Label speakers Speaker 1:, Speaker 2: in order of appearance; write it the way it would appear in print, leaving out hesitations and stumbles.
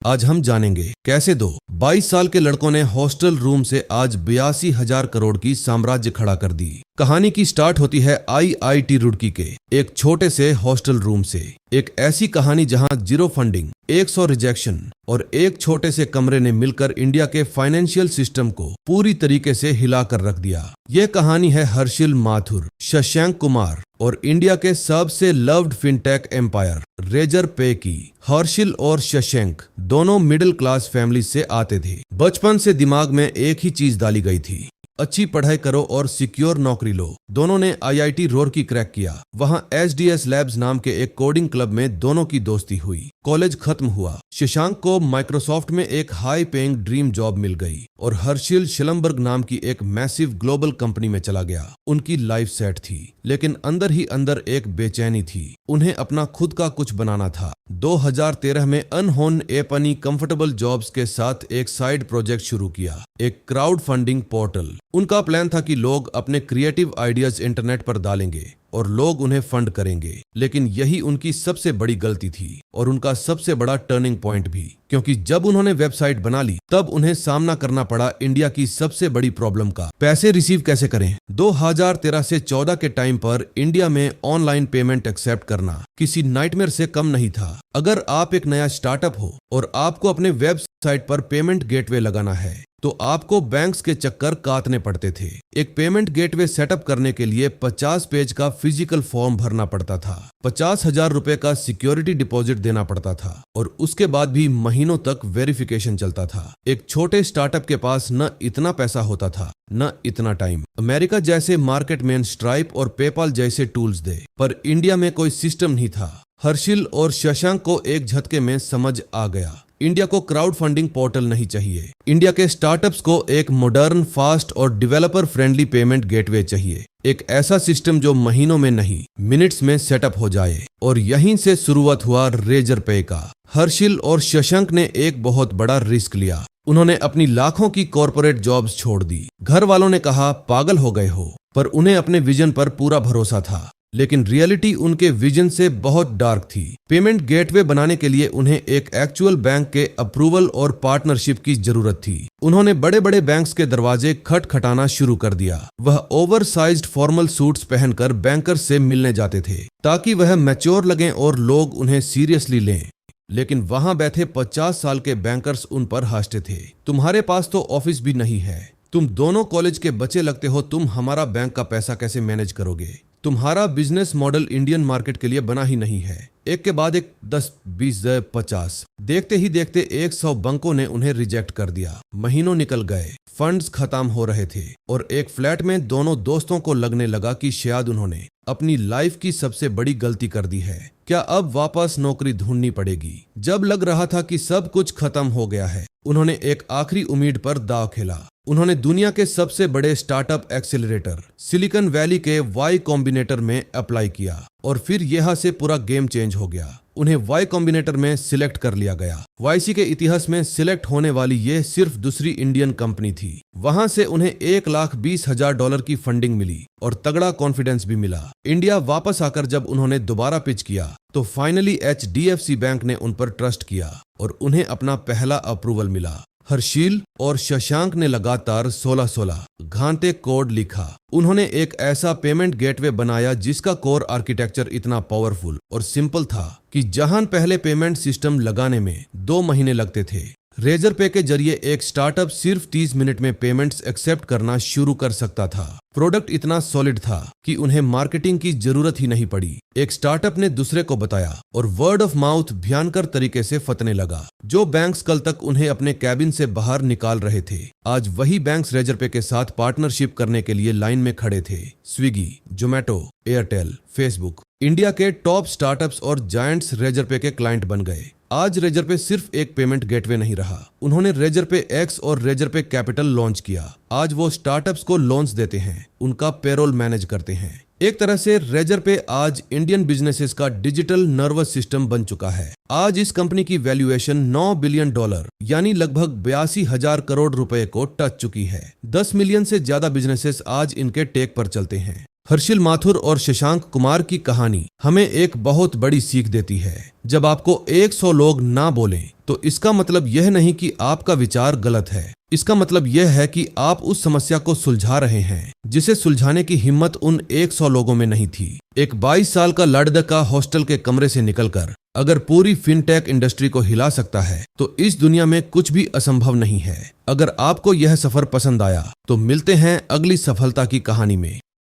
Speaker 1: आज हम जानेंगे कैसे 22 साल के लड़कों ने हॉस्टल रूम से आज 82,000 करोड़ की साम्राज्य खड़ा कर दी। कहानी की स्टार्ट होती है IIT रुड़की के एक छोटे से हॉस्टल रूम से। एक ऐसी कहानी जहां 0 फंडिंग, 100 रिजेक्शन और एक छोटे से कमरे ने मिलकर इंडिया के फाइनेंशियल सिस्टम को पूरी तरीके से हिला कर रख दिया। यह कहानी है हर्षिल माथुर, शशांक कुमार और इंडिया के सबसे लव्ड फिनटेक एम्पायर रेजर पे की। हर्षिल और शशांक दोनों मिडिल क्लास फैमिली से आते थे। बचपन से दिमाग में एक ही चीज डाली गई थी, अच्छी पढ़ाई करो और सिक्योर नौकरी लो। दोनों ने IIT रुड़की क्रैक किया। वहां SDS लैब्स नाम के एक कोडिंग क्लब में दोनों की दोस्ती हुई। कॉलेज खत्म हुआ। शशांक को माइक्रोसॉफ्ट में एक हाई पेइंग ड्रीम जॉब मिल गई और हर्षिल शिलमबर्ग नाम की एक मैसिव ग्लोबल कंपनी में चला गया। उनकी लाइफ सेट थी, लेकिन अंदर ही अंदर एक बेचैनी थी। उन्हें अपना खुद का कुछ बनाना था। 2013 में अनहोन एपनी कंफर्टेबल जॉब्स के साथ एक साइड प्रोजेक्ट शुरू किया, एक क्राउड फंडिंग पोर्टल। उनका प्लान था कि लोग अपने क्रिएटिव आइडियाज इंटरनेट पर डालेंगे और लोग उन्हें फंड करेंगे। लेकिन यही उनकी सबसे बड़ी गलती थी और उनका सबसे बड़ा टर्निंग पॉइंट भी, क्योंकि जब उन्होंने वेबसाइट बना ली तब उन्हें सामना करना पड़ा इंडिया की सबसे बड़ी प्रॉब्लम का। पैसे रिसीव कैसे करें। 2013 से 14 के टाइम पर इंडिया में ऑनलाइन पेमेंट एक्सेप्ट करना किसी नाइटमेयर से कम नहीं था। अगर आप एक नया स्टार्टअप हो और आपको अपने वेबसाइट पर पेमेंट गेटवे लगाना है तो आपको बैंक्स के चक्कर काटने पड़ते थे। एक पेमेंट गेटवे सेटअप करने के लिए 50 पेज का फिजिकल फॉर्म भरना पड़ता था, 50,000 रुपए का सिक्योरिटी डिपॉजिट देना पड़ता था और उसके बाद भी महीनों तक वेरिफिकेशन चलता था। एक छोटे स्टार्टअप के पास न इतना पैसा होता था न इतना टाइम। अमेरिका जैसे मार्केट में स्ट्राइप और पेपाल जैसे टूल्स दे, पर इंडिया में कोई सिस्टम नहीं था। हर्षिल और शशांक को एक झटके में समझ आ गया, इंडिया को क्राउड फंडिंग पोर्टल नहीं चाहिए। इंडिया के स्टार्टअप्स को एक मॉडर्न, फास्ट और डेवलपर फ्रेंडली पेमेंट गेटवे चाहिए। एक ऐसा सिस्टम जो महीनों में नहीं, मिनट्स में सेटअप हो जाए। और यहीं से शुरुआत हुआ रेजर पे का। हर्षिल और शशांक ने एक बहुत बड़ा रिस्क लिया। उन्होंने अपनी लाखों की कॉर्पोरेट जॉब्स छोड़ दी। घर वालों ने कहा पागल हो गए हो, पर उन्हें अपने विजन पर पूरा भरोसा था। लेकिन रियलिटी उनके विजन से बहुत डार्क थी। पेमेंट गेटवे बनाने के लिए उन्हें एक एक्चुअल बैंक के अप्रूवल और पार्टनरशिप की जरूरत थी। उन्होंने बड़े बड़े बैंक्स के दरवाजे खटखटाना शुरू कर दिया। वह ओवरसाइज्ड फॉर्मल सूट्स पहनकर बैंकर्स से मिलने जाते थे ताकि वह मैच्योर लगें और लोग उन्हें सीरियसली लें। लेकिन वहां बैठे 50 साल के बैंकर्स उन पर हंसते थे। तुम्हारे पास तो ऑफिस भी नहीं है, तुम दोनों कॉलेज के बच्चे लगते हो, तुम हमारा बैंक का पैसा कैसे मैनेज करोगे। तुम्हारा बिजनेस मॉडल इंडियन मार्केट के लिए बना ही नहीं है। एक के बाद एक 10, 20, 50 देखते ही देखते 100 बैंकों ने उन्हें रिजेक्ट कर दिया। महीनों निकल गए, फंड्स खत्म हो रहे थे और एक फ्लैट में दोनों दोस्तों को लगने लगा कि शायद उन्होंने अपनी लाइफ की सबसे बड़ी गलती कर दी है। क्या अब वापस नौकरी ढूंढनी पड़ेगी। जब लग रहा था कि सब कुछ खत्म हो गया है, उन्होंने एक आखिरी उम्मीद पर दांव खेला। उन्होंने दुनिया के सबसे बड़े स्टार्टअप एक्सेलरेटर सिलिकॉन वैली के Y कॉम्बिनेटर में अप्लाई किया और फिर यहां से पूरा गेम चेंज हो गया। उन्हें Y कॉम्बिनेटर में सिलेक्ट कर लिया गया। YC के इतिहास में सिलेक्ट होने वाली यह सिर्फ दूसरी इंडियन कंपनी थी। वहां से उन्हें $1,20,000 की फंडिंग मिली और तगड़ा कॉन्फिडेंस भी मिला। इंडिया वापस आकर जब उन्होंने दोबारा पिच किया तो फाइनली HDFC बैंक ने उन पर ट्रस्ट किया और उन्हें अपना पहला अप्रूवल मिला। हर्षिल और शशांक ने लगातार 16 घंटे कोड लिखा। उन्होंने एक ऐसा पेमेंट गेटवे बनाया जिसका कोर आर्किटेक्चर इतना पावरफुल और सिंपल था कि जहां पहले पेमेंट सिस्टम लगाने में 2 महीने लगते थे, रेजर पे के जरिए एक स्टार्टअप सिर्फ 30 मिनट में पेमेंट्स एक्सेप्ट करना शुरू कर सकता था। प्रोडक्ट इतना सॉलिड था कि उन्हें मार्केटिंग की जरूरत ही नहीं पड़ी। एक स्टार्टअप ने दूसरे को बताया और वर्ड ऑफ माउथ भयंकर तरीके से फतने लगा। जो बैंक्स कल तक उन्हें अपने कैबिन से बाहर निकाल रहे थे, आज वही बैंक्स रेजर पे के साथ पार्टनरशिप करने के लिए लाइन में खड़े थे। Swiggy, Zomato, Airtel, Facebook, India के टॉप स्टार्टअप्स और जायंट्स रेजर पे के क्लाइंट बन गए। आज रेजर पे सिर्फ एक पेमेंट गेटवे नहीं रहा। उन्होंने रेजर पे एक्स और रेजर पे कैपिटल लॉन्च किया। आज वो स्टार्टअप्स को लोन्स देते हैं, उनका पेरोल मैनेज करते हैं। एक तरह से रेजर पे आज इंडियन बिजनेसेस का डिजिटल नर्वस सिस्टम बन चुका है। आज इस कंपनी की वैल्यूएशन $9 बिलियन यानी लगभग 82,000 करोड़ रुपए को टच चुकी है। 10 मिलियन से ज्यादा बिजनेसेस आज इनके टेक पर चलते हैं। हर्षिल माथुर और शशांक कुमार की कहानी हमें एक बहुत बड़ी सीख देती है। जब आपको 100 लोग ना बोलें तो इसका मतलब यह नहीं कि आपका विचार गलत है। इसका मतलब यह है कि आप उस समस्या को सुलझा रहे हैं जिसे सुलझाने की हिम्मत उन 100 लोगों में नहीं थी। एक 22 साल का लड़का हॉस्टल के कमरे से निकलकर अगर पूरी फिनटेक इंडस्ट्री को हिला सकता है तो इस दुनिया में कुछ भी असंभव नहीं है। अगर आपको यह सफर पसंद आया तो मिलते हैं अगली सफलता की कहानी में।